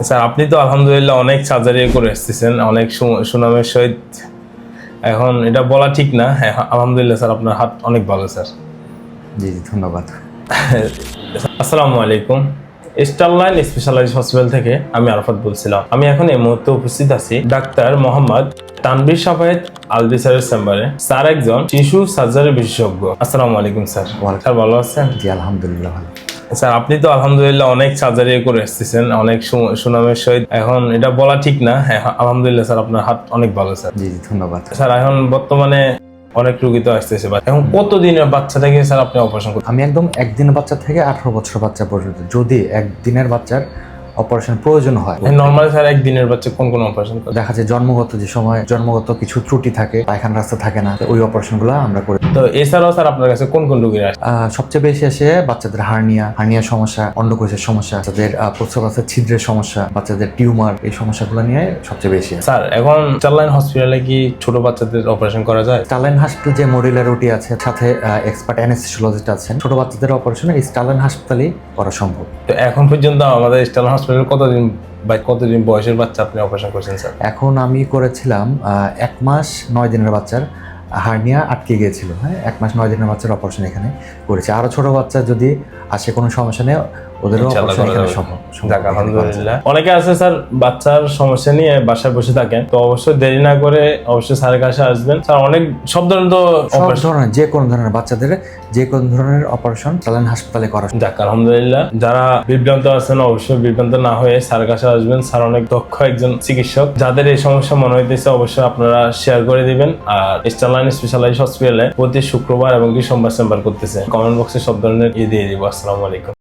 Sir আপনি তো আলহামদুলিল্লাহ অনেক সার্জারি করে আসতেছেন, অনেক সুনামের সহিত। এখন এটা বলা ঠিক না। হ্যাঁ, আলহামদুলিল্লাহ স্যার, আপনার হাত অনেক ভালো স্যার। জি ধন্যবাদ। আসসালামু আলাইকুম। স্টারলাইন স্পেশালাইজড হসপিটাল থেকে আমি আরাফাত বলছিলাম। আমি এখন এই মুহূর্তে উপস্থিত আছি ডাক্তার মোহাম্মদ তানভীর সাফায়েত আলভি স্যারের চেম্বারে। স্যার একজন শিশু সার্জারি বিশেষজ্ঞ। আসসালামু আলাইকুম স্যার। স্যার ভালো আছেন? জি আলহামদুলিল্লাহ ভালো। স্যার আপনি তো আলহামদুলিল্লাহ অনেক সার্জারি করে আসতেছেন, অনেক সুনামের সহিত। এখন এটা বলা ঠিক না। হ্যাঁ, আলহামদুলিল্লাহ স্যার, আপনার হাত অনেক ভালো স্যার। জি ধন্যবাদ। স্যার এখন বর্তমানে অনেক রোগী তো আসতেছে। এখন কত দিনের বাচ্চা থেকে স্যার আপনি অপারেশন করতে? আমি একদম একদিনের বাচ্চা থেকে 18 বছর বাচ্চা পর্যন্ত, যদি একদিনের বাচ্চার অপারেশন প্রয়োজন হয়। নর্মালি স্যার একদিনের বাচ্চা কোন কোন অপারেশন করে? দেখা যায় জন্মগত যে সময় জন্মগত কিছু ত্রুটি থাকে, পায়খানা রাস্তা থাকে না, ওই অপারেশনগুলো আমরা করি। তো এছাড়াও স্যার আপনার কাছে কোন কোন রোগীরা আসে? সবচেয়ে বেশি আসে বাচ্চাদের হার্নিয়া সমস্যা, অন্ডকোষের সমস্যা, বাচ্চাদের প্রস্রাবের ছিদ্রের সমস্যা, বাচ্চাদের টিউমার, এই সমস্যাগুলো নিয়ে সবচেয়ে বেশি আসে। স্যার এখন স্টারলাইন হসপিটালে কি ছোট বাচ্চাদের অপারেশন করা যায়? স্টারলাইন হাসপাতাল যে মডিউলারিটি আছে, সাথে এক্সপার্ট অ্যানেস্থেসিওলজিস্ট আছেন, ছোট বাচ্চাদের অপারেশন এই স্টারলাইন হাসপাতালেই করা সম্ভব। তো এখন পর্যন্ত আমাদের স্টারলাইন হসপিটালে কতদিন বয়সের বাচ্চা আপনি অপারেশন করছেন স্যার? এখন আমি করেছিলাম 1 মাস 9 দিনের বাচ্চার হার্নিয়া আটকে গিয়েছিল। হ্যাঁ, 1 মাস 9 দিনের বাচ্চার অপারেশন এখানে করেছি। আরো ছোট বাচ্চা যদি আসে, কোনো সমস্যা নেই, ওদেরও অপারেশন এখানে সম্ভব। যাক আলহামদুলিল্লাহ। অনেকে আছে স্যার বাচ্চার সমস্যা নিয়ে বাসায় বসে থাকেন, তো অবশ্যই দেরি না করে অবশ্যই স্যারের কাছে আসবেন। স্যার অনেক সব ধরনের তো সব ধরনের, যে কোনো ধরনের বাচ্চাদের যে কোনো ধরনের অপারেশন স্টারলাইন হাসপাতালে করা। যাক আলহামদুলিল্লাহ। যারা বিভ্রান্ত আছেন অবশ্যই বিভ্রান্ত না হয়ে স্যারের কাছে আসবেন। স্যার অনেক দক্ষ একজন চিকিৎসক। যাদের এই সমস্যা মনে হইতেছে অবশ্যই আপনারা শেয়ার করে দিবেন। আর স্টারলাইন স্পেশালাইজড হসপিটালে প্রতি শুক্রবার এবং কি সোমবার চেম্বার করতেছে। কমেন্ট বক্সে সব ধরনের দিয়ে দিব। আসসালামু আলাইকুম।